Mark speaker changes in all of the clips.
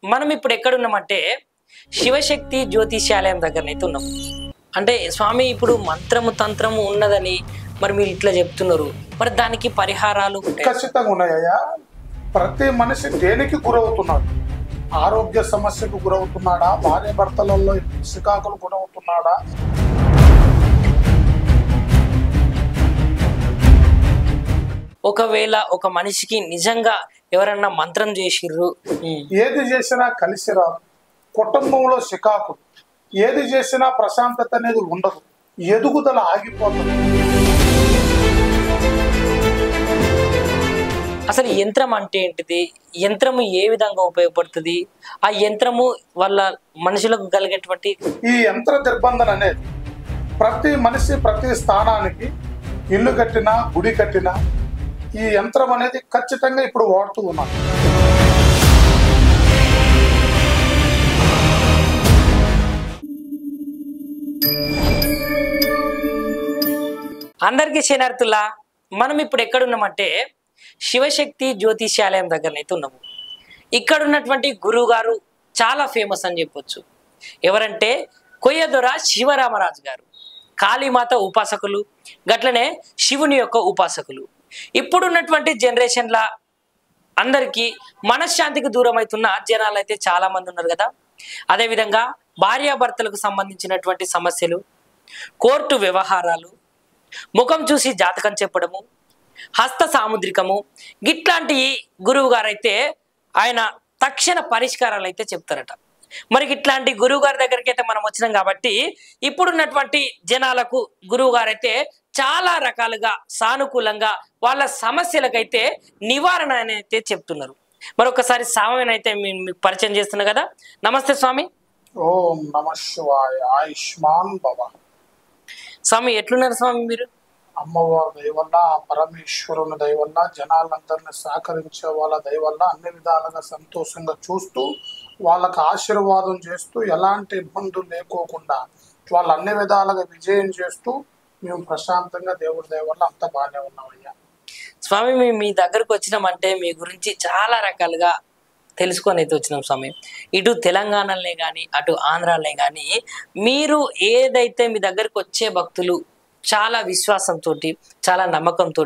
Speaker 1: మనం ఇప్పుడు ఎక్కడున్నామంటే శివశక్తి జ్యోతిష్యాలయం దగ్గరనైతే ఉన్నాం. అంటే స్వామి ఇప్పుడు మంత్రము తంత్రము ఉన్నదని మరి మీరు ఇట్లా చెప్తున్నారు, మరి దానికి పరిహారాలు
Speaker 2: ఖచ్చితంగా ఉన్నాయ్యా. ప్రతి మనిషి దేనికి గురవుతున్నాడు? ఆరోగ్య సమస్యకు గురవుతున్నాడా? భార్య భర్తలలో చికాకులు గురవుతున్నాడా?
Speaker 1: ఒకవేళ ఒక మనిషికి నిజంగా ఎవరన్నా మంత్రం చేసిర్రు,
Speaker 2: ఏది చేసినా కలిసి రాదు. కుటుంబంలో చికాకులు, ఏది చేసినా ప్రశాంతత అనేది ఉండదు, ఎదుగుదల ఆగిపోతుంది.
Speaker 1: అసలు యంత్రం అంటే ఏంటిది? యంత్రము ఏ విధంగా ఉపయోగపడుతుంది? ఆ యంత్రము వల్ల మనుషులకు కలిగేటువంటి
Speaker 2: ఈ యంత్ర దిగ్బంధన అనేది ప్రతి మనిషి ప్రతి స్థానానికి ఇల్లు కట్టినా గుడి కట్టినా ఈ యంత్రం అనేది ఖచ్చితంగా ఇప్పుడు వాడుతూ ఉన్నాం.
Speaker 1: అందరికీ శనార్థులా, మనం ఇప్పుడు ఎక్కడున్నామంటే శివశక్తి జ్యోతిష్యాలయం దగ్గరనైతే ఉన్నాము. ఇక్కడ ఉన్నటువంటి గురువు గారు చాలా ఫేమస్ అని చెప్పొచ్చు. ఎవరంటే కొయ్యదొర శివరామరాజు గారు, కాళీమాత ఉపాసకులు, గట్లనే శివుని యొక్క ఉపాసకులు. ఇప్పుడున్నటువంటి జనరేషన్ల అందరికీ మనశ్శాంతికి దూరం అవుతున్న జనాలు అయితే చాలా మంది ఉన్నారు కదా. అదేవిధంగా భార్యాభర్తలకు సంబంధించినటువంటి సమస్యలు, కోర్టు వ్యవహారాలు, ముఖం చూసి జాతకం చెప్పడము, హస్త సాముద్రికము, గిట్లాంటి గురువు గారు అయితే ఆయన తక్షణ పరిష్కారాలు అయితే చెప్తారట. మరి ఇట్లాంటి గురువు గారి దగ్గరికి అయితే మనం వచ్చినాం కాబట్టి ఇప్పుడున్నటువంటి జనాలకు గురువు గారు అయితే చాలా రకాలుగా సానుకూలంగా వాళ్ళ సమస్యలకైతే నివారణ అయితే చెప్తున్నారు. మరొకసారి స్వామిని అయితే మీకు పరిచయం చేస్తున్నా కదా. నమస్తే స్వామి.
Speaker 2: ఓం నమ శివాయ. ఆయుష్మాన్ భవ.
Speaker 1: స్వామి ఎట్లున్నారు స్వామి మీరు?
Speaker 2: అమ్మవారి దయవల్ల, పరమేశ్వరుని దయవల్ల, జనాలందరినీ సహకరించే వాళ్ళ దయవల్ల అన్ని విధాలుగా సంతోషంగా చూస్తూ వాళ్ళకు ఆశీర్వాదం చేస్తూ ఎలాంటి ఇబ్బందులు లేకోకుండా వాళ్ళు అన్ని విధాలుగా విజయం చేస్తూ మేము ప్రశాంతంగా దేవుడి దయవల్ల అంత బాగానే ఉన్నామయ్యా.
Speaker 1: స్వామి మేము మీ దగ్గరకు వచ్చినామంటే మీ గురించి చాలా రకాలుగా తెలుసుకొని అయితే వచ్చినాం స్వామి. ఇటు తెలంగాణలో కానీ అటు ఆంధ్రాలో కానీ మీరు ఏదైతే మీ దగ్గరకు వచ్చే భక్తులు చాలా విశ్వాసంతో, చాలా నమ్మకంతో,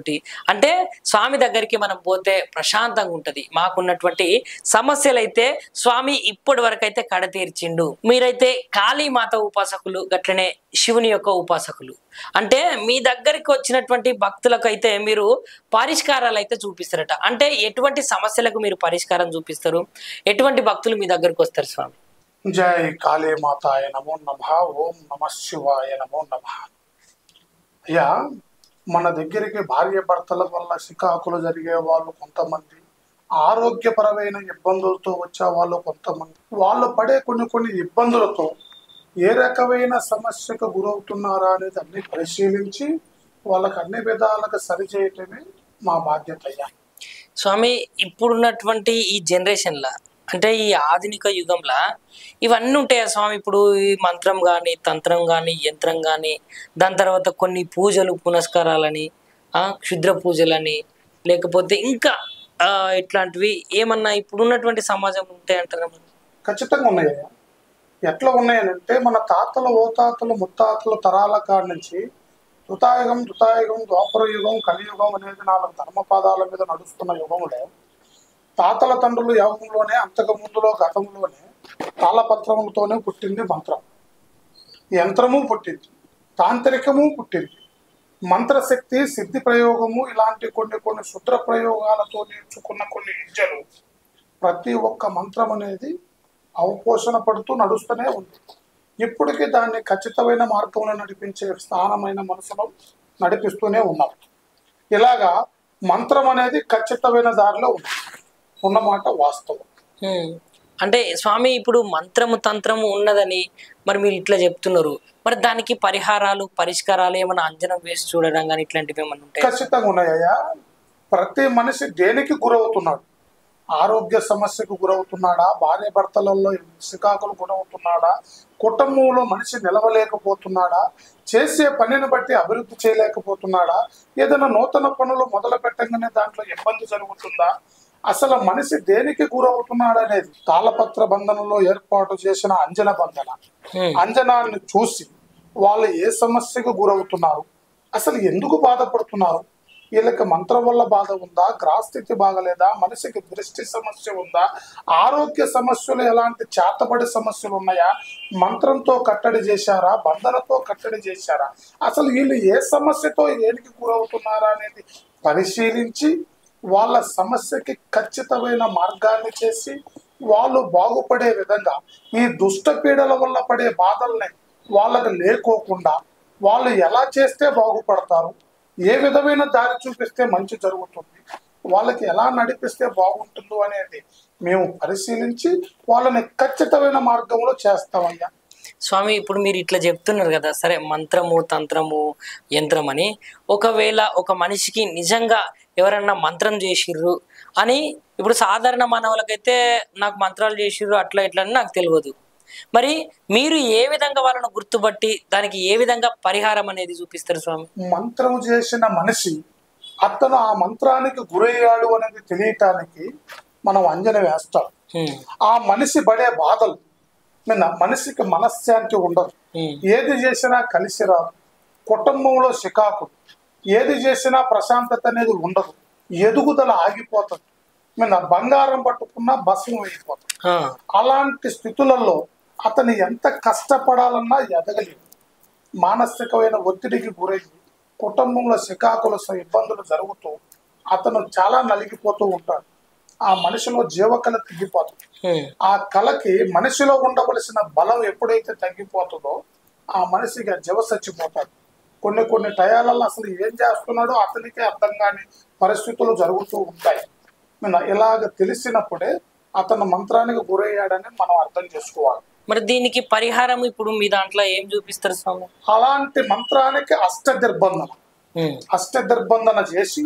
Speaker 1: అంటే స్వామి దగ్గరికి మనం పోతే ప్రశాంతంగా ఉంటుంది. మాకున్నటువంటి సమస్యలు అయితే స్వామి ఇప్పటి వరకు అయితే కడతీర్చిండు. మీరైతే కాళీమాత ఉపాసకులు, గట్లనే శివుని యొక్క ఉపాసకులు. అంటే మీ దగ్గరికి వచ్చినటువంటి భక్తులకు అయితే మీరు పరిష్కారాలు అయితే చూపిస్తారట. అంటే ఎటువంటి సమస్యలకు మీరు పరిష్కారం చూపిస్తారు? ఎటువంటి భక్తులు మీ దగ్గరకు వస్తారు స్వామి?
Speaker 2: జై కాళీమాతాయ నమో నమః. ఓం నమ శివాయ నమో నమః. అయ్యా, మన దగ్గరికి భార్య భర్తల వల్ల చికాకులు జరిగే వాళ్ళు కొంతమంది, ఆరోగ్యపరమైన ఇబ్బందులతో వచ్చే వాళ్ళు కొంతమంది, వాళ్ళు పడే కొన్ని ఇబ్బందులతో ఏ రకమైన సమస్యకు గురవుతున్నారా అనేది అన్ని పరిశీలించి వాళ్ళకి అన్ని విధాలుగా సరిచేయటమే మా బాధ్యత. అయ్యా
Speaker 1: స్వామి, ఇప్పుడున్నటువంటి ఈ జనరేషన్లో, అంటే ఈ ఆధునిక యుగంలో ఇవన్నీ ఉంటాయా స్వామి? ఇప్పుడు ఈ మంత్రం కానీ, తంత్రం కానీ, యంత్రం కానీ, దాని తర్వాత కొన్ని పూజలు పునస్కారాలని, క్షుద్ర పూజలని, లేకపోతే ఇంకా ఇట్లాంటివి ఏమన్నా ఇప్పుడున్నటువంటి సమాజం ఉంటాయంటారా?
Speaker 2: ఖచ్చితంగా ఉన్నాయి. ఎట్లా ఉన్నాయనంటే మన తాతల ఓతాతలు ముత్తాతల తరాల కాడి నుంచి తుతాయుగం ద్వాపర యుగం కలియుగం అనేది 4 ధర్మపాదాల మీద నడుస్తున్న యుగంలో తాతల తండ్రులు యుగంలోనే అంతకు ముందులో గతంలోనే తాళపత్రములతోనే పుట్టింది మంత్రం. యంత్రము పుట్టింది, తాంత్రికము పుట్టింది, మంత్రశక్తి, సిద్ధి ప్రయోగము, ఇలాంటి కొన్ని శుద్ర ప్రయోగాలతో నేర్చుకున్న కొన్ని విద్యలు, ప్రతి ఒక్క మంత్రం అనేది అవపోషణ పడుతూ నడుస్తూనే ఉంది. ఇప్పటికీ దాన్ని ఖచ్చితమైన మార్గంలో నడిపించే స్థానమైన మనసులో నడిపిస్తూనే ఉన్నాం. ఇలాగా మంత్రం అనేది ఖచ్చితమైన దారిలో ఉన్నమాట వాస్తవం.
Speaker 1: అంటే స్వామి ఇప్పుడు మంత్రము తంత్రము ఉన్నదని మరి మీరు ఇట్లా చెప్తున్నారు, మరి దానికి పరిహారాలు పరిష్కారాలు ఏమైనా అంజనం వేసి చూడడం కానీ ఇట్లాంటివి ఏమైనా ఉంటాయి?
Speaker 2: ఖచ్చితంగా ఉన్నాయ్యా. ప్రతి మనిషి దేనికి గురవుతున్నాడు? ఆరోగ్య సమస్యకు గురవుతున్నాడా? భార్య భర్తలలో చికాకులు గురవుతున్నాడా? కుటుంబంలో మనిషి నిలవలేకపోతున్నాడా? చేసే పనిని బట్టి అభివృద్ధి చేయలేకపోతున్నాడా? ఏదైనా నూతన పనులు మొదలు పెట్టగానే దాంట్లో ఇబ్బంది జరుగుతుందా? అసలు మనిషి దేనికి గురవుతున్నాడు అనేది తాళపత్ర బంధనంలో ఏర్పాటు చేసిన అంజన బంధన అంజనాన్ని చూసి వాళ్ళు ఏ సమస్యకు గురవుతున్నారు, అసలు ఎందుకు బాధపడుతున్నారు, వీళ్ళకి మంత్రం వల్ల బాధ ఉందా, గ్రహస్థితి బాగలేదా, మనిషికి దృష్టి సమస్య ఉందా, ఆరోగ్య సమస్యలు ఎలాంటి చేతబడి సమస్యలు ఉన్నాయా, మంత్రంతో కట్టడి చేశారా, బంధనతో కట్టడి చేశారా, అసలు వీళ్ళు ఏ సమస్యతో ఏడికి గురవుతున్నారా అనేది పరిశీలించి వాళ్ళ సమస్యకి ఖచ్చితమైన మార్గాన్ని చేసి వాళ్ళు బాగుపడే విధంగా ఈ దుష్ట పీడల వల్ల పడే బాధల్ని వాళ్ళకి లేకోకుండా వాళ్ళు ఎలా చేస్తే బాగుపడతారు, ఏ విధమైన దారి చూపిస్తే మంచి జరుగుతుంది, వాళ్ళకి ఎలా నడిపిస్తే బాగుంటుందో అనేది మేము పరిశీలించి వాళ్ళని ఖచ్చితమైన మార్గంలో చేస్తామయ్యా.
Speaker 1: స్వామి, ఇప్పుడు మీరు ఇట్లా చెప్తున్నారు కదా, సరే మంత్రము, తంత్రము, యంత్రం అని, ఒకవేళ ఒక మనిషికి నిజంగా ఎవరన్నా మంత్రం చేసిర్రు అని, ఇప్పుడు సాధారణ మానవులకైతే నాకు మంత్రాలు చేసిర్రు అట్లా ఇట్లా అని నాకు తెలియదు. మరి మీరు ఏ విధంగా వాళ్ళను గుర్తుపట్టి దానికి ఏ విధంగా పరిహారం అనేది చూపిస్తారు స్వామి?
Speaker 2: మంత్రం చేసిన మనిషి అతను ఆ మంత్రానికి గురయ్యాడు అనేది తెలియటానికి మనం అంజన వేస్తాం. ఆ మనిషి పడే బాధలు మనిషికి మనశ్శాంతి ఉండదు, ఏది చేసినా కలిసి రాదు, కుటుంబంలో చికాకు, ఏది చేసినా ప్రశాంతత అనేది ఉండదు, ఎదుగుదల ఆగిపోతుంది, బంగారం పట్టుకున్నా భస్మం అయిపోతుంది. అలాంటి స్థితులలో అతను ఎంత కష్టపడాలన్నా ఎదగలేదు, మానసికమైన ఒత్తిడికి గురయ్యి కుటుంబంలో చికాకుల ఇబ్బందులు జరుగుతూ అతను చాలా నలిగిపోతూ ఉంటాడు. ఆ మనిషిలో జీవకళ తగ్గిపోతుంది. ఆ కళకి మనిషిలో ఉండవలసిన బలం ఎప్పుడైతే తగ్గిపోతుందో ఆ మనిషిగా జీవ చచ్చిపోతాడు. కొన్ని టయాలలో అసలు ఏం చేస్తున్నాడో అతనికే అర్థం కాని పరిస్థితులు జరుగుతూ ఉంటాయి. ఇలాగ తెలిసినప్పుడే అతను మంత్రానికి గురయ్యాడని మనం అర్థం చేసుకోవాలి.
Speaker 1: మరి దీనికి పరిహారం ఇప్పుడు మీ దాంట్లో ఏం చూపిస్తారు స్వామి?
Speaker 2: అలాంటి మంత్రానికి అష్టదిర్బంధన చేసి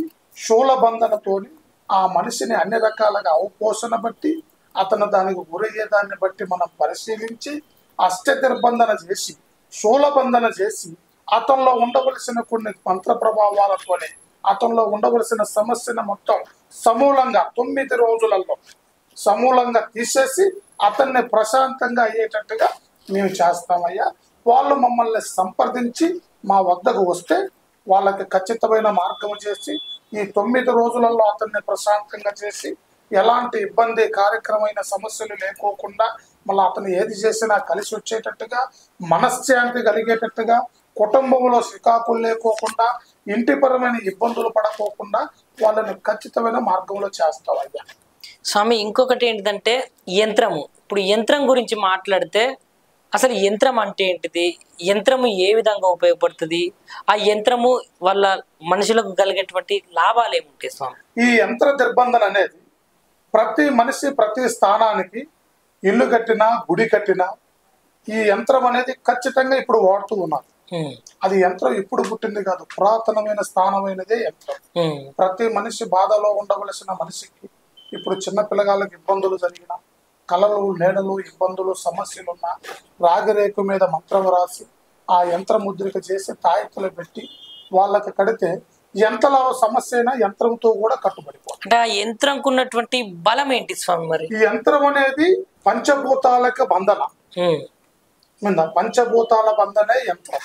Speaker 2: శూలబంధనతోని ఆ మనిషిని అన్ని రకాలుగా అవపోషణ బట్టి అతను దానికి గురయ్యేదాన్ని బట్టి మనం పరిశీలించి అష్టదిర్బంధన చేసి శూలబంధన చేసి అతనిలో ఉండవలసిన కొన్ని మంత్ర ప్రభావాలతోనే అతనిలో ఉండవలసిన సమస్యను మొత్తం సమూలంగా 9 రోజులలో సమూలంగా తీసేసి అతన్ని ప్రశాంతంగా అయ్యేటట్టుగా మేము చేస్తామయ్యా. వాళ్ళు మమ్మల్ని సంప్రదించి మా వద్దకు వస్తే వాళ్ళకి ఖచ్చితమైన మార్గం చేసి ఈ 9 రోజులలో అతన్ని ప్రశాంతంగా చేసి ఎలాంటి ఇబ్బంది కార్యక్రమైన సమస్యలు లేకోకుండా మళ్ళీ అతను ఏది చేసినా కలిసి వచ్చేటట్టుగా మనశ్శాంతి కలిగేటట్టుగా కుటుంబంలో చికాకులు లేకోకుండా ఇంటిపరమైన ఇబ్బందులు పడకోకుండా వాళ్ళని ఖచ్చితమైన మార్గంలో చేస్తామయ్యా.
Speaker 1: స్వామి, ఇంకొకటి ఏంటిదంటే యంత్రము. ఇప్పుడు యంత్రం గురించి మాట్లాడితే అసలు యంత్రం అంటే ఏంటిది, యంత్రము ఏ విధంగా ఉపయోగపడుతుంది, ఆ యంత్రము వల్ల మనుషులకు కలిగేటువంటి లాభాలు ఏముంటాయి స్వామి?
Speaker 2: ఈ యంత్ర దిగ్బంధన అనేది ప్రతి మనిషి ప్రతి స్థానానికి ఇల్లు కట్టినా గుడి కట్టినా ఈ యంత్రం అనేది ఖచ్చితంగా ఇప్పుడు వాడుతూ ఉన్నారు. అది యంత్రం ఇప్పుడు పుట్టింది కాదు, పురాతనమైన స్థానమైనదే యంత్రం. ప్రతి మనిషి బాధలో ఉండవలసిన మనిషికి ఇప్పుడు చిన్న పిల్లగాళ్ళకి ఇబ్బందులు జరిగిన కళలు నీడలు ఇబ్బందులు సమస్యలున్నా రాగిరేకు మీద మంత్రం రాసి ఆ యంత్ర ముద్రిక చేసి తాయెత్తులు పెట్టి వాళ్ళకి కడితే ఎంతలో సమస్య అయినా యంత్రంతో కూడా కట్టుబడిపోతుంది.
Speaker 1: అంటే ఆ యంత్రంకు ఉన్నటువంటి బలం ఏంటి స్వామి? మరి
Speaker 2: ఈ యంత్రం అనేది పంచభూతాలకు బంధన, పంచభూతాల బంధనే యంత్రం.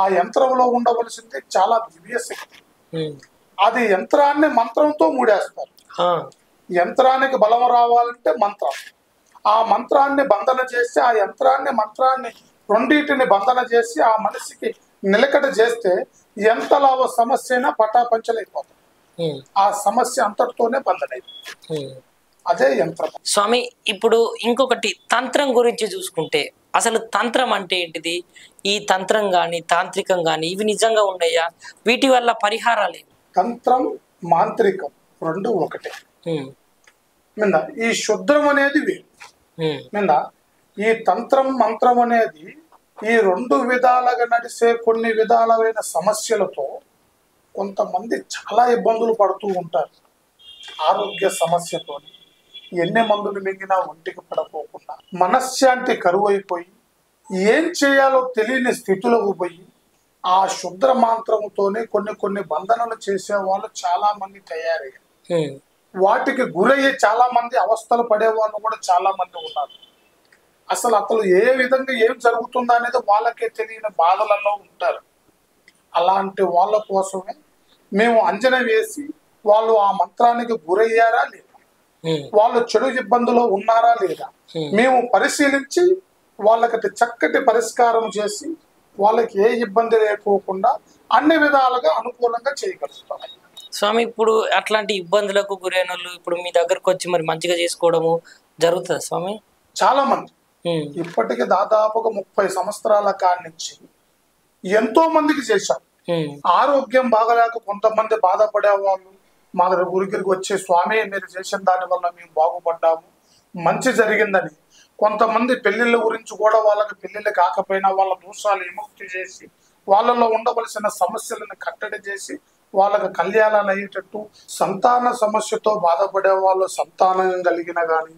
Speaker 2: ఆ యంత్రంలో ఉండవలసింది చాలా దివ్య శక్తి. అది యంత్రాన్ని మంత్రంతో మూడేస్తారు. యంత్రానికి బలం రావాలంటే మంత్రం, ఆ మంత్రాన్ని బంధన చేసి ఆ మంత్రాన్ని రెండింటిని బంధన చేసి ఆ మనిషికి నిలకడ చేస్తే ఎంతలో సమస్య అయినా పటాపంచలైపోతుంది. ఆ సమస్య అంతటితోనే బంధనైపోతుంది. అదే యంత్రం.
Speaker 1: స్వామి, ఇప్పుడు ఇంకొకటి తంత్రం గురించి చూసుకుంటే అసలు తంత్రం అంటే ఏంటిది? ఈ తంత్రం గాని తాంత్రికం గాని ఇవి నిజంగా ఉన్నాయా? వీటి వల్ల పరిహారాలు?
Speaker 2: తంత్రం మాంత్రికం రెండు ఒకటే. ఈ శుద్రం అనేది వేరు. ఈ తంత్రం మంత్రం అనేది ఈ రెండు విధాలుగా నడిసే కొన్ని విధాలైన సమస్యలతో కొంతమంది చాలా ఇబ్బందులు పడుతూ ఉంటారు. ఆరోగ్య సమస్యతో ఎన్ని మందులు మింగినా ఒంటికి పడపోకుండా మనశ్శాంతి కరువైపోయి ఏం చేయాలో తెలియని స్థితిలోకి పోయి ఆ శుద్ర మంత్రముతోనే కొన్ని బంధనలు చేసే వాళ్ళు చాలా మంది తయారయ్యారు. వాటికి గురయ్యే చాలా మంది అవస్థలు పడే వాళ్ళు కూడా చాలా మంది ఉన్నారు. అసలు ఏ విధంగా ఏం జరుగుతుందా అనేది వాళ్ళకే తెలియని బాధలలో ఉంటారు. అలాంటి వాళ్ళ కోసమే మేము అంచనా వేసి వాళ్ళు ఆ మంత్రానికి గురయ్యారా లేదా, వాళ్ళు చెడు ఇబ్బందులో ఉన్నారా లేదా మేము పరిశీలించి వాళ్ళకి చక్కటి పరిష్కారం చేసి వాళ్ళకి ఏ ఇబ్బంది లేకోకుండా అన్ని విధాలుగా అనుకూలంగా చేయగలుగుతాం.
Speaker 1: స్వామి, ఇప్పుడు అట్లాంటి ఇబ్బందులకు గురైన వాళ్ళు ఇప్పుడు మీ దగ్గరకు వచ్చి మరి మంచిగా చేసుకోవడము జరుగుతుంది స్వామి?
Speaker 2: చాలా మంది ఇప్పటికి దాదాపుగా 30 సంవత్సరాల కాడి నుంచి ఎంతో మందికి చేశాం. ఆరోగ్యం బాగలేక కొంతమంది బాధపడే వాళ్ళు మా దగ్గరికి వచ్చే స్వామి మీరు చేసిన దాని వల్ల మేము బాగుపడ్డాము, మంచి జరిగిందని. కొంతమంది పెళ్లిళ్ళ గురించి కూడా వాళ్ళకి పెళ్లిళ్ళు కాకపోయినా వాళ్ళ దోషాలు విముక్తి చేసి వాళ్ళలో ఉండవలసిన సమస్యలను కట్టడి చేసి వాళ్ళకి కళ్యాణాలు అయ్యేటట్టు, సంతాన సమస్యతో బాధపడే వాళ్ళు సంతానం కలిగిన కానీ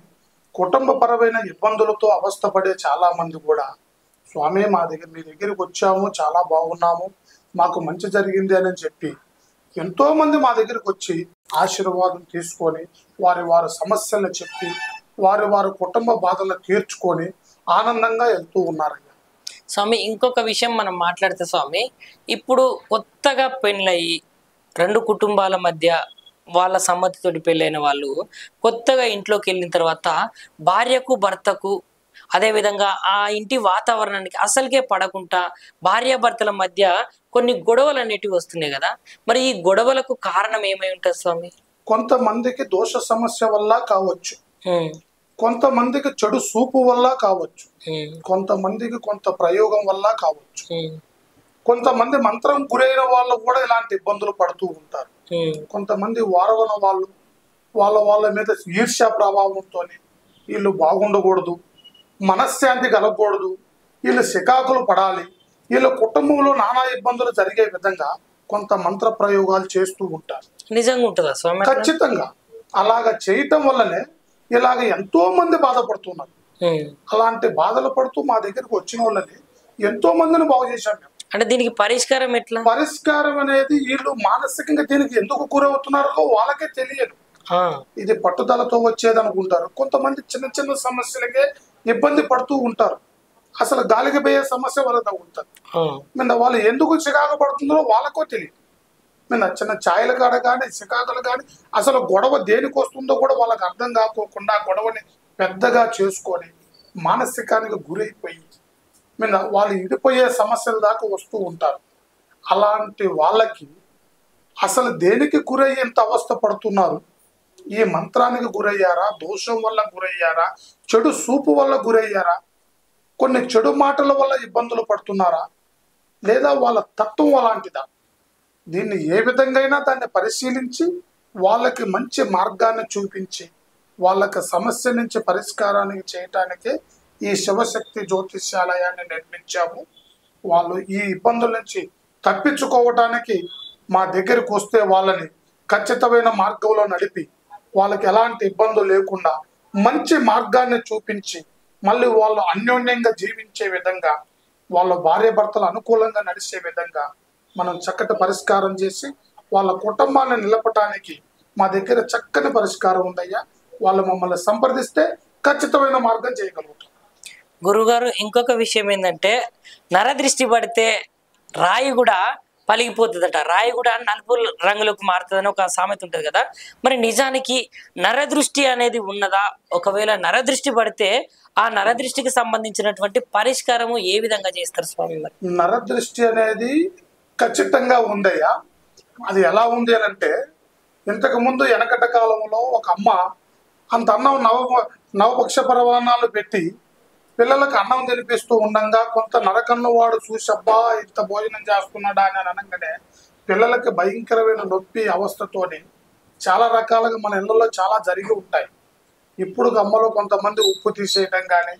Speaker 2: కుటుంబపరమైన ఇబ్బందులతో అవస్థపడే చాలా మంది కూడా స్వామి మీ దగ్గరికి వచ్చాము, చాలా బాగున్నాము, మాకు మంచి జరిగింది అని చెప్పి ఎంతో మంది మా దగ్గరికి వచ్చి ఆశీర్వాదం తీసుకొని వారి సమస్యలను చెప్పి వారి కుటుంబ బాధలను తీర్చుకొని ఆనందంగా వెళ్తూ ఉన్నారయ్యా.
Speaker 1: స్వామి, ఇంకొక విషయం మనం మాట్లాడితే స్వామి, ఇప్పుడు కొత్తగా పెళ్ళయి 2 కుటుంబాల మధ్య వాళ్ళ సమ్మతితోటి పెళ్ళైన వాళ్ళు కొత్తగా ఇంట్లోకి వెళ్ళిన తర్వాత భార్యకు భర్తకు అదేవిధంగా ఆ ఇంటి వాతావరణానికి అసలుకే పడకుండా భార్యాభర్తల మధ్య కొన్ని గొడవలు అనేటివి వస్తున్నాయి కదా, మరి ఈ గొడవలకు కారణం ఏమై ఉంటుంది స్వామి?
Speaker 2: కొంతమందికి దోష సమస్య వల్ల కావచ్చు, కొంతమందికి చెడు సూపు వల్ల కావచ్చు, కొంతమందికి కొంత ప్రయోగం వల్ల కావచ్చు, కొంతమంది మంత్రం గురైన వాళ్ళు కూడా ఇలాంటి ఇబ్బందులు పడుతూ ఉంటారు. కొంతమంది వారవన వాళ్ళు వాళ్ళ మీద ఈర్ష్య ప్రభావంతో వీళ్ళు బాగుండకూడదు, మనశ్శాంతి కలగకూడదు, వీళ్ళు శికాకులు పడాలి, వీళ్ళ కుటుంబంలో నానా ఇబ్బందులు జరిగే విధంగా కొంత మంత్ర ప్రయోగాలు చేస్తూ ఉంటారు.
Speaker 1: నిజంగా ఉంటుందా స్వామి?
Speaker 2: ఖచ్చితంగా అలాగ చేయటం వల్లనే ఇలాగ ఎంతో మంది బాధపడుతున్నారు. అలాంటి బాధలు పడుతూ మా దగ్గరికి వచ్చిన వాళ్ళని ఎంతో మందిని బాగు చేశాం మేము.
Speaker 1: అంటే దీనికి పరిష్కారం ఎట్లా?
Speaker 2: పరిష్కారం అనేది వీళ్ళు మానసికంగా దీనికి ఎందుకు గురవుతున్నారో వాళ్ళకే తెలియదు. ఇది పట్టుదలతో వచ్చేది అనుకుంటారు. కొంతమంది చిన్న చిన్న సమస్యలకే ఇబ్బంది పడుతూ ఉంటారు. అసలు గాలికి పోయే సమస్య వాళ్ళకి తగ్గుతుంది. వాళ్ళు ఎందుకు చికాకు పడుతుందో వాళ్ళకో తెలియదు. చిన్న ఛాయల కాడ కానీ చికాకులు కానీ అసలు గొడవ దేనికి వస్తుందో కూడా వాళ్ళకి అర్థం కాకోకుండా గొడవని పెద్దగా చేసుకొని మానసికానికి గురైపోయి వాళ్ళు ఇడిపోయే సమస్యల దాకా వస్తూ ఉంటారు. అలాంటి వాళ్ళకి అసలు దేనికి గురయ్యి ఎంత అవస్థ పడుతున్నారు, ఈ మంత్రానికి గురయ్యారా, దోషం వల్ల గురయ్యారా, చెడు సూపు వల్ల గురయ్యారా, కొన్ని చెడు మాటల వల్ల ఇబ్బందులు పడుతున్నారా, లేదా వాళ్ళ తత్వం అలాంటిదా, దీన్ని ఏ విధంగా దాన్ని పరిశీలించి వాళ్ళకి మంచి మార్గాన్ని చూపించి వాళ్ళకి సమస్య నుంచి పరిష్కారానికి చేయటానికి ఈ శివశక్తి జ్యోతిష్యాలయాన్ని నిర్మించాము. వాళ్ళు ఈ ఇబ్బందుల నుంచి తప్పించుకోవటానికి మా దగ్గరికి వస్తే వాళ్ళని ఖచ్చితమైన మార్గంలో నడిపి వాళ్ళకి ఎలాంటి ఇబ్బందులు లేకుండా మంచి మార్గాన్ని చూపించి మళ్ళీ వాళ్ళు అన్యోన్యంగా జీవించే విధంగా వాళ్ళ భార్యాభర్తలు అనుకూలంగా నడిచే విధంగా మనం చక్కటి పరిష్కారం చేసి వాళ్ళ కుటుంబాన్ని నిలపటానికి మా దగ్గర చక్కని పరిష్కారం ఉందయ్యా. వాళ్ళు మమ్మల్ని సంప్రదిస్తే ఖచ్చితమైన మార్గం చేయగలుగుతాం.
Speaker 1: గురుగారు, ఇంకొక విషయం ఏంటంటే నరదృష్టి పడితే రాయి కూడా పలిగిపోతుందట, రాయి కూడా నలుపు రంగులకు మారుతుందని ఒక సామెత ఉంటుంది కదా, మరి నిజానికి నరదృష్టి అనేది ఉన్నదా? ఒకవేళ నరదృష్టి పడితే ఆ నరదృష్టికి సంబంధించినటువంటి పరిష్కారము ఏ విధంగా చేస్తారు స్వామి? మరి
Speaker 2: నరదృష్టి అనేది ఖచ్చితంగా ఉందయ్యా. అది ఎలా ఉంది అని అంటే, ఇంతకు ముందు వెనకట కాలంలో ఒక అమ్మ అంత అన్నం నవపక్ష పరవాణాలు పెట్టి పిల్లలకు అన్నం తినిపిస్తూ ఉండగా కొంత నరకన్న వాడు చూసి అబ్బా ఇంత భోజనం చేస్తున్నాడా అని అనగానే పిల్లలకి భయంకరమైన నొప్పి అవస్థతోని చాలా రకాలుగా మన ఇళ్ళల్లో చాలా జరిగి ఉంటాయి. ఇప్పుడు అమ్మలో కొంతమంది ఉప్పు తీసేయటం కానీ,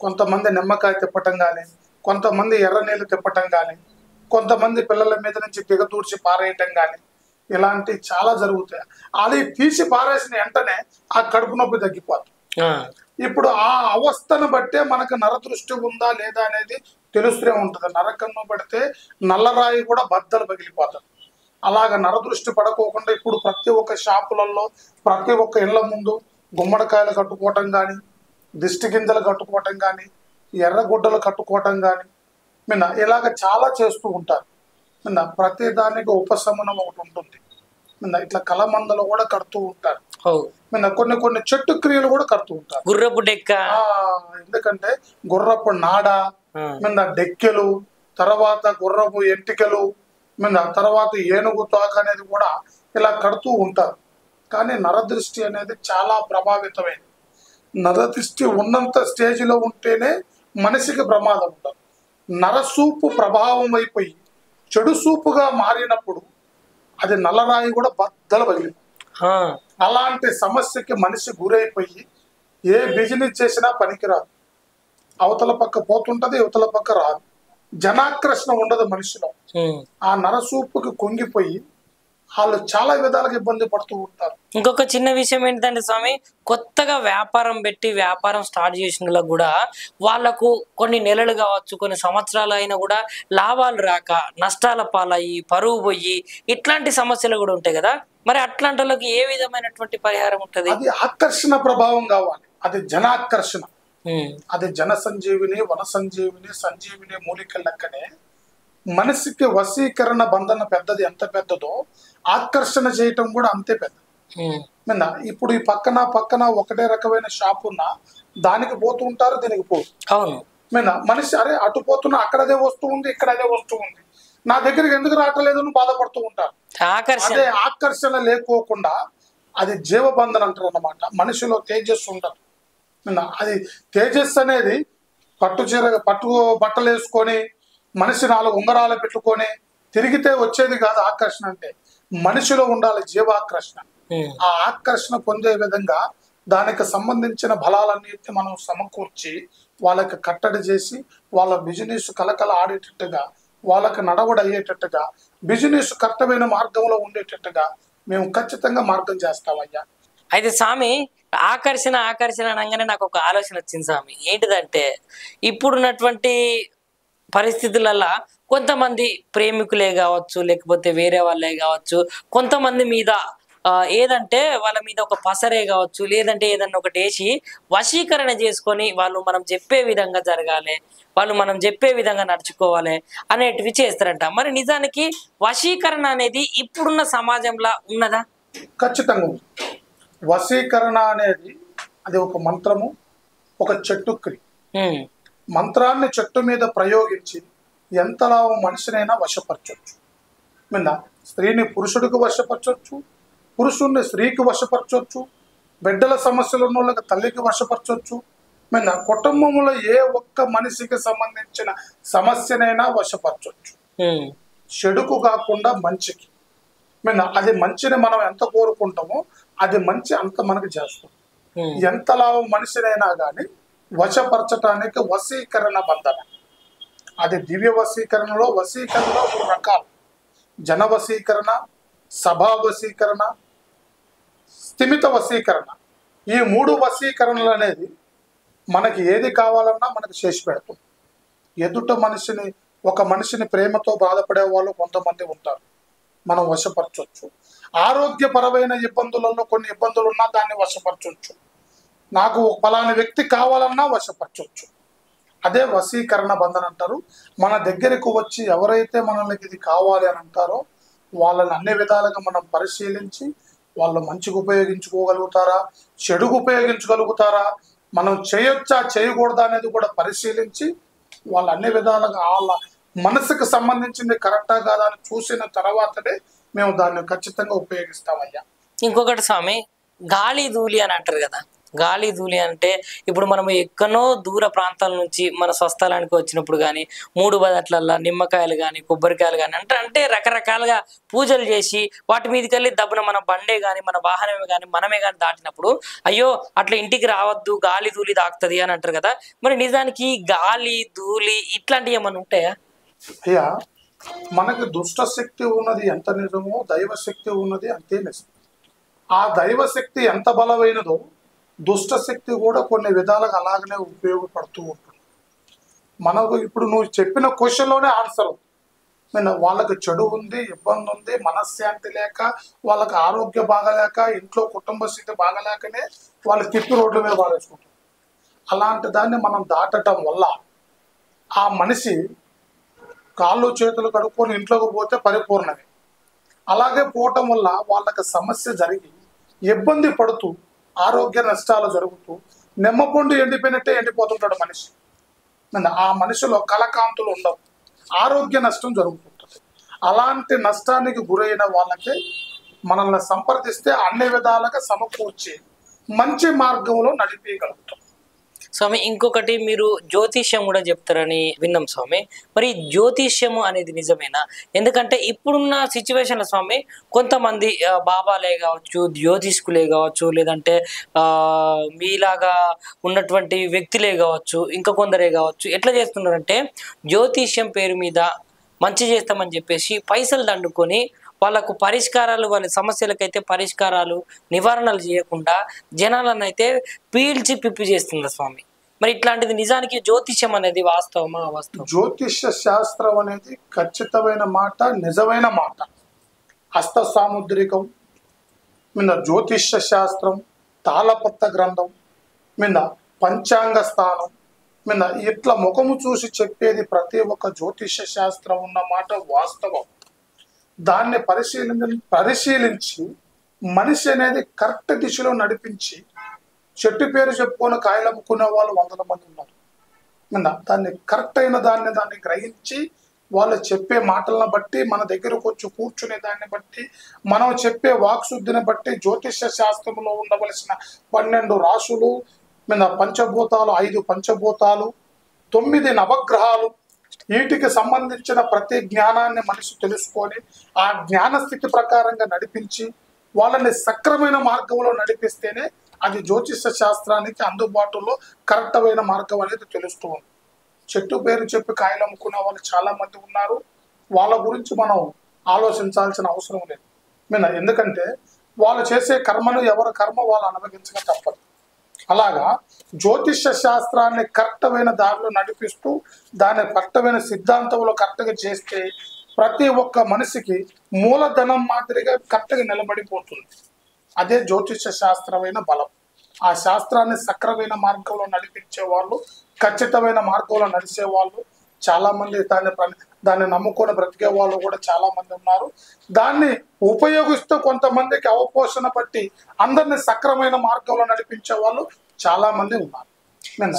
Speaker 2: కొంతమంది నిమ్మకాయ తిప్పటం కానీ, కొంతమంది ఎర్ర నీళ్ళు తిప్పటం కానీ, కొంతమంది పిల్లల మీద నుంచి దిగదూడ్చి పారేయటం కానీ ఇలాంటి చాలా జరుగుతాయి. అది తీసి పారేసిన వెంటనే ఆ కడుపు నొప్పి తగ్గిపోతుంది. ఇప్పుడు ఆ అవస్థను బట్టే మనకు నరదృష్టి ఉందా లేదా అనేది తెలుస్తూనే ఉంటుంది. నరకన్ను పడితే నల్లరాయి కూడా బద్దలు పగిలిపోతుంది. అలాగ నరదృష్టి పడుకోకుండా ఇప్పుడు ప్రతి ఒక్క షాపులలో ప్రతి ఒక్క ఇళ్ల ముందు గుమ్మడికాయలు కట్టుకోవటం కానీ, దిష్టి గింజలు కట్టుకోవటం కానీ, ఎర్రగుడ్డలు కట్టుకోవటం కానీ ఇలాగ చాలా చేస్తూ ఉంటారు. ప్రతి దానికి ఉపశమనం ఒకటి ఉంటుంది. ఇట్లా కలమందలు కూడా కడుతూ ఉంటారు. కొన్ని కొన్ని చెట్టు క్రియలు కూడా కడుతూ ఉంటారు.
Speaker 1: గుర్రపు డెక్క,
Speaker 2: ఎందుకంటే గుర్రపు నాడ డెక్కెలు, తర్వాత గుర్రపు ఎంటికలు, తర్వాత ఏనుగు తోక అనేది కూడా ఇలా కడుతూ ఉంటారు. కానీ నరదృష్టి అనేది చాలా ప్రభావితమైంది. నరదృష్టి ఉన్నంత స్టేజ్లో ఉంటేనే మనిషికి ప్రమాదం ఉంటుంది. నరసూపు ప్రభావం అయిపోయి చెడు సూపుగా మారినప్పుడు అది నల్లరాయి కూడా బద్దలు పగిలింది. అలాంటి సమస్యకి మనిషి గురైపోయి ఏ బిజినెస్ చేసినా పనికిరాదు. అవతల పక్క పోతుంటది, యువతల పక్క రాదు. జనాకర్షణ ఉండదు మనిషిలో. ఆ నరసూపుకి కుంగిపోయి వాళ్ళు చాలా విధాలుగా ఇబ్బంది పడుతూ ఉంటారు.
Speaker 1: ఇంకొక చిన్న విషయం ఏంటంటే స్వామి, కొత్తగా వ్యాపారం పెట్టి వ్యాపారం స్టార్ట్ చేసిన కూడా వాళ్ళకు కొన్ని నెలలు కావచ్చు, కొన్ని సంవత్సరాలు అయినా కూడా లాభాలు రాక నష్టాల పాలయ్యి, పరువు పోయి, ఇట్లాంటి సమస్యలు కూడా ఉంటాయి కదా. మరి అట్లాంటి వాళ్ళకి ఏ విధమైనటువంటి పరిహారం ఉంటుంది?
Speaker 2: అది ఆకర్షణ ప్రభావం కావాలి. అది జనాకర్షణ. అది జన సంజీవిని, వన సంజీవిని, సంజీవిని మూలికల లెక్కనే మనిషికి వశీకరణ బంధన పెద్దది ఎంత పెద్దదో ఆకర్షణ చేయటం కూడా అంతే పెద్ద. ఇప్పుడు ఈ పక్కన ఒకటే రకమైన షాప్ ఉన్నా దానికి పోతూ ఉంటారు, దీనికి పోతు.
Speaker 1: అవును.
Speaker 2: మనిషి అరే అటు పోతున్నా అక్కడ అదే వస్తువు ఉంది, ఇక్కడ అదే వస్తువు ఉంది, నా దగ్గరికి ఎందుకు రావట్లేదు అని బాధపడుతూ ఉంటారు. అదే ఆకర్షణ లేకోకుండా అది జీవబంధన అంటారు అన్నమాట. మనిషిలో తేజస్సు ఉండదు. అది తేజస్సు అనేది పట్టు బట్టలు వేసుకొని మనిషి 4 ఉంగరాలు పెట్టుకొని తిరిగితే వచ్చేది కాదు. ఆకర్షణ అంటే మనిషిలో ఉండాలి జీవాకర్షణ. ఆ ఆకర్షణ పొందే విధంగా దానికి సంబంధించిన బలాలన్నిటిని మనం సమకూర్చి వాళ్ళకి కట్టడి చేసి వాళ్ళ బిజినెస్ కలకల ఆడేటట్టుగా, వాళ్ళకి నడవడి అయ్యేటట్టుగా, బిజినెస్ కరెక్టమైన మార్గంలో ఉండేటట్టుగా మేము ఖచ్చితంగా మార్గం చేస్తామయ్యా.
Speaker 1: అయితే స్వామి, ఆకర్షణ అనగానే నాకు ఒక ఆలోచన వచ్చింది స్వామి. ఏంటిదంటే ఇప్పుడున్నటువంటి పరిస్థితులలో కొంతమంది ప్రేమికులే కావచ్చు, లేకపోతే వేరే వాళ్ళే కావచ్చు, కొంతమంది మీద ఏదంటే వాళ్ళ మీద ఒక పసరే కావచ్చు, లేదంటే ఏదన్నా ఒకటి వేసి వశీకరణ చేసుకొని వాళ్ళు మనం చెప్పే విధంగా జరగాలి, వాళ్ళు మనం చెప్పే విధంగా నడుచుకోవాలి అనేటివి చేస్తారంట. మరి నిజానికి వశీకరణ అనేది ఇప్పుడున్న సమాజంలో ఉన్నదా?
Speaker 2: ఖచ్చితంగా ఉంది. వశీకరణ అనేది అది ఒక మంత్రము, ఒక చెట్టు క్రియ. మంత్రాన్ని చెట్టు మీద ప్రయోగించి ఎంతలా మనిషినైనా వశపరచవచ్చు. స్త్రీని పురుషుడికి వశపరచవచ్చు, పురుషుడిని స్త్రీకి వశపరచవచ్చు, బిడ్డల సమస్యలు ఉన్న వాళ్ళకి తల్లికి వశపరచవచ్చు. కుటుంబంలో ఏ ఒక్క మనిషికి సంబంధించిన సమస్యనైనా వశపరచవచ్చు. చెడుకు కాకుండా మంచికి. అది మంచిని మనం ఎంత కోరుకుంటామో అది మంచి అంత మనకి చేస్తుంది. ఎంతలా మనిషినైనా కానీ వశపరచటానికి వశీకరణ బంధన. అది దివ్య వశీకరణలో 3 రకాలు: జన వశీకరణ, సభా వశీకరణ, స్థిమిత వశీకరణ. ఈ 3 వశీకరణలు అనేది మనకి ఏది కావాలన్నా మనకి చేసి పెడుతుంది. ఎదుట ఒక మనిషిని ప్రేమతో బాధపడే వాళ్ళు కొంతమంది ఉంటారు, మనం వశపరచవచ్చు. ఆరోగ్యపరమైన ఇబ్బందులలో కొన్ని ఇబ్బందులు ఉన్నా దాన్ని వశపరచవచ్చు. నాకు ఫలాని వ్యక్తి కావాలన్నా వశపరచవచ్చు. అదే వశీకరణ బంధన అంటారు. మన దగ్గరకు వచ్చి ఎవరైతే మనల్ని ఇది కావాలి అని అంటారో వాళ్ళని అన్ని విధాలుగా మనం పరిశీలించి వాళ్ళు మంచిగా ఉపయోగించుకోగలుగుతారా, చెడుగు ఉపయోగించగలుగుతారా, మనం చేయొచ్చా చేయకూడదా అనేది కూడా పరిశీలించి వాళ్ళు అన్ని విధాలుగా వాళ్ళ మనసుకు సంబంధించింది కరెక్టా కాదా అని చూసిన తర్వాతనే మేము దాన్ని ఖచ్చితంగా ఉపయోగిస్తామయ్యా.
Speaker 1: ఇంకొకటి స్వామి, గాలి ధూళి అని అంటారు కదా. గాలి ధూళి అంటే ఇప్పుడు మనం ఎక్కడో దూర ప్రాంతాల నుంచి మన స్వస్థలానికి వచ్చినప్పుడు కానీ 3 బదట్లల్లో నిమ్మకాయలు కానీ కొబ్బరికాయలు కానీ అంటే రకరకాలుగా పూజలు చేసి వాటి మీదకి వెళ్ళి దబ్బున మన బండే కానీ మన వాహనమే కానీ మనమే కానీ దాటినప్పుడు అయ్యో అట్లా ఇంటికి రావద్దు, గాలి ధూళి తాకుతుంది అని అంటారు కదా. మరి నిజానికి గాలి ధూళి ఇట్లాంటివి ఏమైనా ఉంటాయా?
Speaker 2: అయ్యా, మనకి దుష్ట శక్తి ఉన్నది ఎంత నిజమో దైవశక్తి ఉన్నది అంతే నిజం. ఆ దైవశక్తి ఎంత బలమైనదో దుష్ట శక్తి కూడా కొన్ని విధాలుగా అలాగనే ఉపయోగపడుతూ ఉంటుంది. మనకు ఇప్పుడు నువ్వు చెప్పిన క్వశ్చన్లోనే ఆన్సర్. వాళ్ళకి చెడు ఉంది, ఇబ్బంది ఉంది, మనశ్శాంతి లేక, వాళ్ళకి ఆరోగ్య బాగలేక, ఇంట్లో కుటుంబ స్థితి బాగలేకనే వాళ్ళు తిప్పి రోడ్ల మీద పారేసుకుంటారు. అలాంటి దాన్ని మనం దాటడం వల్ల ఆ మనిషి కాళ్ళు చేతులు కడుక్కొని ఇంట్లోకి పోతే పరిపూర్ణమే. అలాగే పోవటం వల్ల వాళ్ళకి సమస్య జరిగి ఇబ్బంది పడుతూ ఆరోగ్య నష్టాలు జరుగుతూ నిమ్మపండు ఎండిపోయినట్టే ఎండిపోతుంటాడు మనిషి. ఆ మనిషిలో కలకాంతులు ఉండవు, ఆరోగ్య నష్టం జరుగుతుంటుంది. అలాంటి నష్టానికి గురైన వాళ్ళకి మనల్ని సంప్రదిస్తే అన్ని విధాలుగా సమకూర్చి మంచి మార్గంలో నడిపేయగలుగుతాం.
Speaker 1: స్వామి, ఇంకొకటి మీరు జ్యోతిష్యం కూడా చెప్తారని విన్నాం స్వామి. మరి జ్యోతిష్యము అనేది నిజమేనా? ఎందుకంటే ఇప్పుడున్న సిచ్యువేషన్లో స్వామి కొంతమంది బాబాలే కావచ్చు, జ్యోతిష్కులే కావచ్చు, లేదంటే మీలాగా ఉన్నటువంటి వ్యక్తులే కావచ్చు, ఇంకా కొందరే కావచ్చు, ఎట్లా చేస్తున్నారంటే జ్యోతిష్యం పేరు మీద మంచి చేస్తామని చెప్పేసి పైసలు దండుకొని వాళ్ళకు పరిష్కారాలు, వాళ్ళ సమస్యలకైతే పరిష్కారాలు, నివారణలు చేయకుండా జనాలను అయితే పీల్చి పిప్పి చేస్తుంది స్వామి. మరి ఇట్లాంటిది నిజానికి జ్యోతిష్యం అనేది వాస్తవమా? వాస్తవం.
Speaker 2: జ్యోతిష్య శాస్త్రం అనేది ఖచ్చితమైన మాట, నిజమైన మాట. హస్త సాముద్రికం మీద జ్యోతిష్య శాస్త్రం, తాళపత్ర గ్రంథం మీద పంచాంగ స్థానం మీద ఇట్లా ముఖము చూసి చెప్పేది ప్రతి ఒక్క జ్యోతిష్య శాస్త్రం ఉన్న మాట వాస్తవం. దాన్ని పరిశీలించి మనిషి అనేది కరెక్ట్ దిశలో నడిపించి చెట్టు పేరు చెప్పుకొని కాయలు అమ్ముకునే వాళ్ళు 100 మంది ఉన్నారు. దాన్ని కరెక్ట్ అయిన దాన్ని గ్రహించి వాళ్ళు చెప్పే మాటలను బట్టి, మన దగ్గరకు వచ్చి కూర్చునే దాన్ని బట్టి, మనం చెప్పే వాక్శుద్ధిని బట్టి జ్యోతిష్య శాస్త్రంలో ఉండవలసిన 12 రాశులు మీద పంచభూతాలు, 5 పంచభూతాలు, 9 నవగ్రహాలు, వీటికి సంబంధించిన ప్రతి జ్ఞానాన్ని మనిషి తెలుసుకొని ఆ జ్ఞాన స్థితి ప్రకారంగా నడిపించి వాళ్ళని సక్రమైన మార్గంలో నడిపిస్తేనే అది జ్యోతిష శాస్త్రానికి అందుబాటులో కరెక్ట్ అయిన మార్గం అనేది తెలుస్తూ ఉంది. చెట్టు పేరు చెప్పి కాయలు అమ్ముకునే వాళ్ళు చాలా మంది ఉన్నారు. వాళ్ళ గురించి మనం ఆలోచించాల్సిన అవసరం లేదు. ఎందుకంటే వాళ్ళు చేసే కర్మను ఎవరి కర్మ వాళ్ళు అనుభవించక తప్పదు. అలాగా జ్యోతిష శాస్త్రాన్ని కరెక్ట్ అయిన దారిలో నడిపిస్తూ దాని కరెక్ట్ అయిన సిద్ధాంతంలో కరెక్ట్గా చేస్తే ప్రతి ఒక్క మనిషికి మూలధనం మాదిరిగా కరెక్ట్గా నిలబడిపోతుంది. అదే జ్యోతిష శాస్త్రమైన బలం. ఆ శాస్త్రాన్ని సక్రమైన మార్గంలో నడిపించే వాళ్ళు, ఖచ్చితమైన మార్గంలో నడిచే వాళ్ళు చాలా మంది, దాన్ని నమ్ముకొని బ్రతికే వాళ్ళు కూడా చాలా మంది ఉన్నారు. దాన్ని ఉపయోగిస్తూ కొంతమందికి అవపోషణ పట్టి అందరిని సక్రమైన మార్గంలో నడిపించే వాళ్ళు చాలా మంది ఉన్నారు.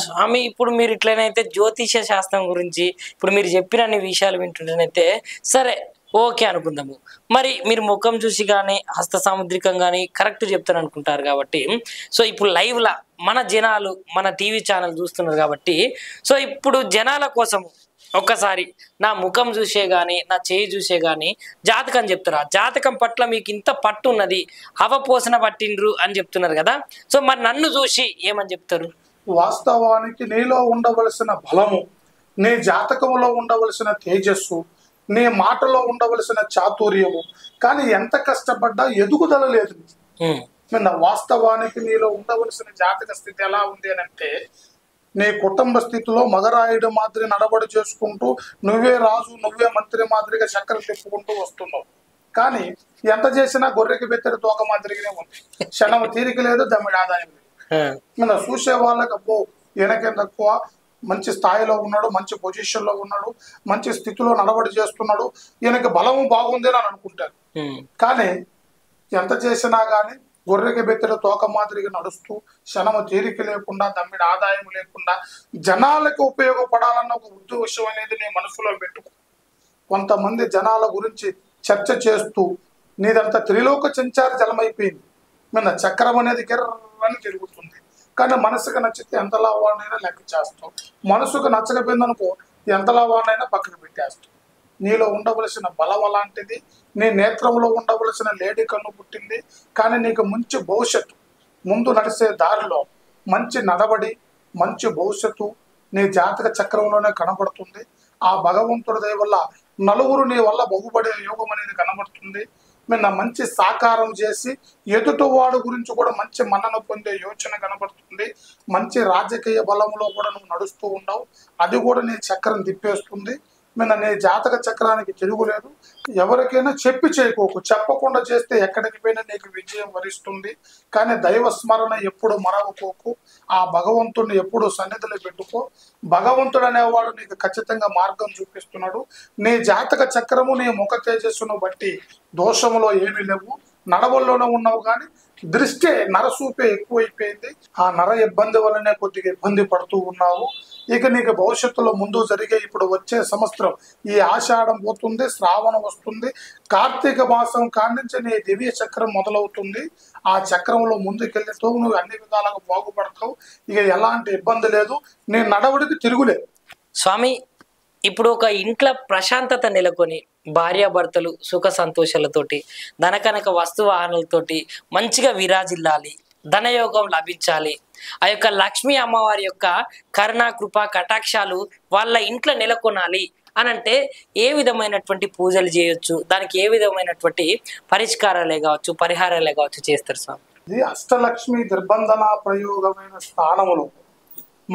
Speaker 1: స్వామి, ఇప్పుడు మీరు ఇట్లనైతే జ్యోతిష శాస్త్రం గురించి ఇప్పుడు మీరు చెప్పిన అన్ని విషయాలు వింటుంటేనైతే సరే ఓకే అనుకుందాము. మరి మీరు ముఖం చూసి కానీ హస్త సాముద్రికం కానీ కరెక్ట్ చెప్తారు అనుకుంటారు కాబట్టి, సో ఇప్పుడు లైవ్లా మన జనాలు మన టీవీ ఛానల్ చూస్తున్నారు కాబట్టి, సో ఇప్పుడు జనాల కోసం ఒక్కసారి నా ముఖం చూసే కానీ నా చేయి చూసే కానీ జాతకం చెప్తారు. ఆ జాతకం పట్ల మీకు ఇంత పట్టు ఉన్నది, అవపోసన పట్టిండ్రు అని చెప్తున్నారు కదా, సో మరి నన్ను చూసి ఏమని చెప్తారు?
Speaker 2: వాస్తవానికి నీలో ఉండవలసిన బలము, నీ జాతకంలో ఉండవలసిన తేజస్సు, నీ మాటలో ఉండవలసిన చాతుర్యము, కానీ ఎంత కష్టపడ్డా ఎదుగుదల లేదు. వాస్తవానికి నీలో ఉండవలసిన జాతక స్థితి ఎలా ఉంది అని అంటే, నీ కుటుంబ స్థితిలో మగరాయుడు మాదిరి నడబడి చేసుకుంటూ నువ్వే రాజు నువ్వే మంత్రి మాదిరిగా చక్కెర తిప్పుకుంటూ వస్తున్నావు. కానీ ఎంత చేసినా గొర్రెకి బెత్తడి తోక మాదిరిగానే ఉంది. క్షణం తీరిక లేదు, దమ్మిడి ఆదాయం లేదు. చూసే వాళ్ళకి అబ్బో ఈయనకేం తక్కువ, మంచి స్థాయిలో ఉన్నాడు, మంచి పొజిషన్లో ఉన్నాడు, మంచి స్థితిలో నడబడి చేస్తున్నాడు, ఈయనకి బలము బాగుంది అని అనుకుంటారు. కానీ ఎంత చేసినా కానీ గొర్రెకి బెత్తడి తోక మాదిరిగా నడుస్తూ క్షణము తీరిక లేకుండా, దమ్మిడి ఆదాయం లేకుండా, జనాలకు ఉపయోగపడాలన్న ఒక ఉద్దేశం అనేది నీ మనసులో పెట్టుకో. కొంతమంది జనాల గురించి చర్చ చేస్తూ నీదంతా త్రిలోక సంచార జలమైపోయింది. చక్రం అనేది గిర్రని తిరుగుతుంది. కానీ మనసుకు నచ్చితే ఎంతలా వాడినైనా లెక్క చేస్తాం, మనసుకు నచ్చకపోయిందనుకో ఎంతలా వాడినైనా పక్కకు పెట్టేస్తాం. నీలో ఉండవలసిన బలం అలాంటిది, నీ నేత్రంలో ఉండవలసిన లేడి కన్ను పుట్టింది. కానీ నీకు మంచి భవిష్యత్తు, ముందు నడిచే దారిలో మంచి నడవడి, మంచి భవిష్యత్తు నీ జాతక చక్రంలోనే కనబడుతుంది. ఆ భగవంతుడి దయ వల్ల నలుగురు నీ వల్ల బాగుపడే యోగం అనేది కనబడుతుంది. మంచి సాకారం చేసి ఎదుటివాడు గురించి కూడా మంచి మన్నన పొందే యోచన కనబడుతుంది. మంచి రాజకీయ బలంలో కూడా నువ్వు నడుస్తూ ఉండవు, అది కూడా నీ చక్రం తిప్పేస్తుంది. మన నీ జాతక చక్రానికి తిరుగులేదు. ఎవరికైనా చెప్పి చేయకోకు, చెప్పకుండా చేస్తే ఎక్కడికి పోయినా నీకు విజయం వరిస్తుంది. కానీ దైవ స్మరణ ఎప్పుడు మరవకోకు, ఆ భగవంతుడిని ఎప్పుడు సన్నిధిలో పెట్టుకో. భగవంతుడు అనేవాడు నీకు ఖచ్చితంగా మార్గం చూపిస్తున్నాడు. నీ జాతక చక్రము నీ ముఖ తేజస్సును బట్టి దోషములో ఏమీ లేవు, నడవల్లోనే ఉన్నావు. కానీ దృష్టి నరసూపే ఎక్కువైపోయింది. ఆ నర ఇబ్బంది వల్లనే కొద్దిగా ఇబ్బంది పడుతూ ఉన్నావు. ఇక నీకు భవిష్యత్తులో ముందు జరిగే ఇప్పుడు వచ్చే సంవత్సరం ఈ ఆషాఢం పోతుంది, శ్రావణం వస్తుంది, కార్తీక మాసం కాడించి నీ దివ్య చక్రం మొదలవుతుంది. ఆ చక్రంలో ముందుకెళ్తూ నువ్వు అన్ని విధాలుగా బాగుపడతావు. ఇక ఎలాంటి ఇబ్బంది లేదు, నీ నడవడికి తిరుగులేదు.
Speaker 1: స్వామి, ఇప్పుడు ఒక ఇంట్లో ప్రశాంతత నెలకొని భార్యాభర్తలు సుఖ సంతోషాలతోటి ధనకనక వస్తువాహనాలతోటి మంచిగా విరాజిల్లాలి, ధనయోగం లభించాలి, ఆ యొక్క లక్ష్మీ అమ్మవారి యొక్క కరుణా కృప కటాక్షాలు వాళ్ళ ఇంట్లో నెలకొనాలి అని అంటే ఏ విధమైనటువంటి పూజలు చేయొచ్చు, దానికి ఏ విధమైనటువంటి పరిష్కారాలే కావచ్చు పరిహారాలే కావచ్చు చేస్తారు స్వామి?
Speaker 2: ఇది అష్టలక్ష్మి దిర్బంధన ప్రయోగమైన స్థానములో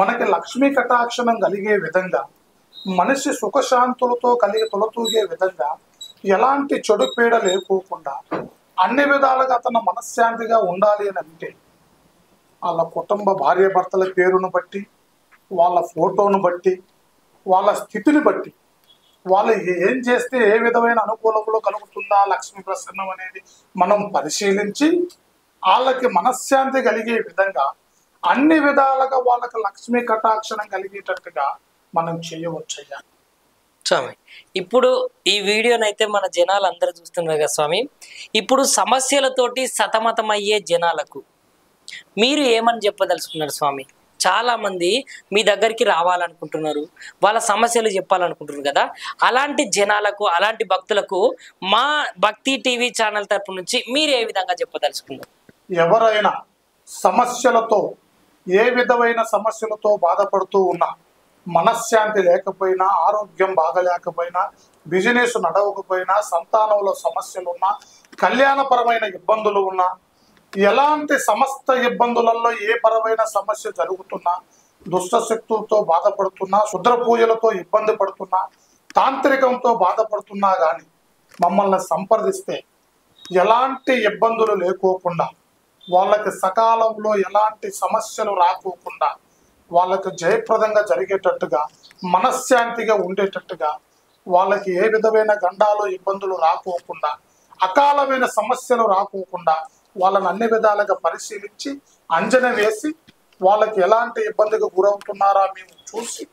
Speaker 2: మనకి లక్ష్మీ కటాక్షణం కలిగే విధంగా, మనిషి సుఖశాంతులతో కలిగి తొలతూగే విధంగా, ఎలాంటి చెడు పీడ లేకోకుండా అన్ని విధాలుగా అతను మనశ్శాంతిగా ఉండాలి అని అంటే వాళ్ళ కుటుంబ భార్యాభర్తల పేరును బట్టి, వాళ్ళ ఫోటోను బట్టి, వాళ్ళ స్థితిని బట్టి, వాళ్ళు ఏం చేస్తే ఏ విధమైన అనుకూలములు కలుగుతుందా లక్ష్మీ ప్రసన్నం అనేది మనం పరిశీలించి వాళ్ళకి మనశ్శాంతి కలిగే విధంగా అన్ని విధాలుగా వాళ్ళకి లక్ష్మీ కటాక్షణం కలిగేటట్టుగా మనం చేయవచ్చయ్యా.
Speaker 1: స్వామి, ఇప్పుడు ఈ వీడియోనైతే మన జనాలు అందరూ చూస్తున్నారు కదా స్వామి, ఇప్పుడు సమస్యలతోటి సతమతమయ్యే జనాలకు మీరు ఏమని చెప్పదలుచుకున్నారు స్వామి? చాలా మంది మీ దగ్గరికి రావాలనుకుంటున్నారు, వాళ్ళ సమస్యలు చెప్పాలనుకుంటున్నారు కదా. అలాంటి జనాలకు, అలాంటి భక్తులకు మా భక్తి టీవీ ఛానల్ తరపు నుంచి మీరు ఏ విధంగా చెప్పదలుచుకున్నారు?
Speaker 2: ఎవరైనా సమస్యలతో, ఏ విధమైన సమస్యలతో బాధపడుతూ ఉన్నా, మనశ్శాంతి లేకపోయినా, ఆరోగ్యం బాగలేకపోయినా, బిజినెస్ నడవకపోయినా, సంతానంలో సమస్యలు ఉన్నా, కళ్యాణపరమైన ఇబ్బందులు ఉన్నా, ఎలాంటి సమస్త ఇబ్బందులలో ఏ పరమైన సమస్య జరుగుతున్నా, దుష్ట శక్తులతో బాధపడుతున్నా, శుద్ర పూజలతో ఇబ్బంది పడుతున్నా, తాంత్రికంతో బాధపడుతున్నా కానీ మమ్మల్ని సంప్రదిస్తే ఎలాంటి ఇబ్బందులు లేకోకుండా, వాళ్ళకి సకాలంలో ఎలాంటి సమస్యలు రాకోకుండా, వాళ్ళకి జయప్రదంగా జరిగేటట్టుగా, మనశ్శాంతిగా ఉండేటట్టుగా, వాళ్ళకి ఏ విధమైన గండాలు ఇబ్బందులు రాకోకుండా, అకాలమైన సమస్యలు రాకోకుండా వాళ్ళని అన్ని విధాలుగా పరిశీలించి అంచనా వేసి వాళ్ళకి ఎలాంటి ఇబ్బందికి గురవుతున్నారా మేము చూసి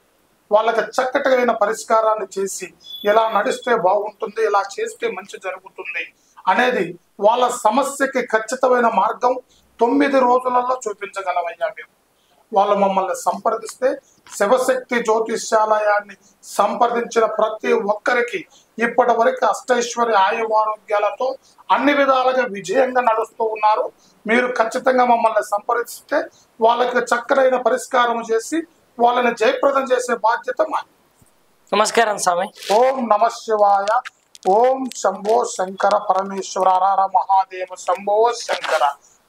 Speaker 2: వాళ్ళకి చక్కటైన పరిష్కారాన్ని చేసి ఇలా నడిస్తే బాగుంటుంది, ఇలా చేస్తే మంచి జరుగుతుంది అనేది వాళ్ళ సమస్యకి ఖచ్చితమైన మార్గం 9 రోజులలో చూపించగలమయ్యా మేము. వాళ్ళు మమ్మల్ని సంప్రదిస్తే శివశక్తి జ్యోతిష్యాలయాన్ని సంప్రదించిన ప్రతి ఒక్కరికి ఇప్పటి వరకు అష్టైశ్వర్య ఆయువారోగ్యాలతో అన్ని విధాలుగా విజయంగా నడుస్తూ ఉన్నారు. మీరు ఖచ్చితంగా మమ్మల్ని సంప్రదిస్తే వాళ్ళకి చక్కనైన పరిష్కారం చేసి వాళ్ళని జయప్రదం చేసే బాధ్యత మాది.
Speaker 1: నమస్కారం స్వామి.
Speaker 2: ఓం నమ శివాయ. ఓం శంభో శంకర పరమేశ్వర హర మహాదేవ శంభో శంకర.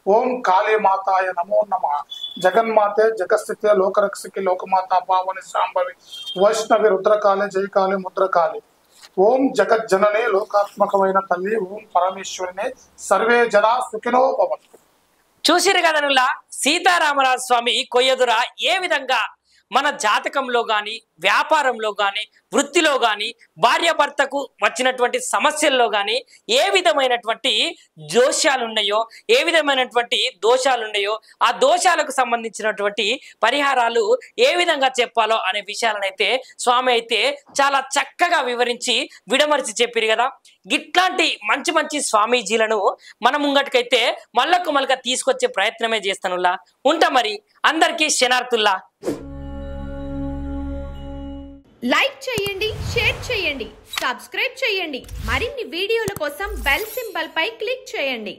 Speaker 2: ఓం కాళీ మాతాయ నమో నమ. జగన్మాతే జగస్థితే లోకరక్షకి లోకమాత పావని శాంభవి వైష్ణవి రుద్రకాళి జయకాళి ముద్రకాళి. ఓం జగజ్జననే లోకాత్మకమైన తల్లి. ఓం పరమేశ్వరినే. సర్వే జనా సుఖినో భవంతు.
Speaker 1: చూసిరు కదనులా సీతారామరాజు స్వామి కొయ్యదుర ఏ విధంగా మన జాతకంలో కానీ, వ్యాపారంలో కానీ, వృత్తిలో కానీ, భార్యాభర్తకు వచ్చినటువంటి సమస్యల్లో కానీ ఏ విధమైనటువంటి దోషాలు ఉన్నాయో, ఏ విధమైనటువంటి దోషాలు ఉన్నాయో, ఆ దోషాలకు సంబంధించినటువంటి పరిహారాలు ఏ విధంగా చెప్పాలో అనే విషయాలనైతే స్వామి అయితే చాలా చక్కగా వివరించి విడమర్చి చెప్పారు కదా. ఇట్లాంటి మంచి మంచి స్వామీజీలను మన ముంగటికైతే మళ్ళకు మళ్ళక తీసుకొచ్చే ప్రయత్నమే చేస్తానులా. ఉంటా మరి. అందరికీ శనార్థుల్లా.
Speaker 3: లైక్ చేయండి, షేర్ చేయండి, సబ్స్క్రైబ్ చేయండి. మరిన్ని వీడియోల కోసం బెల్ సింబల్ పై క్లిక్ చేయండి.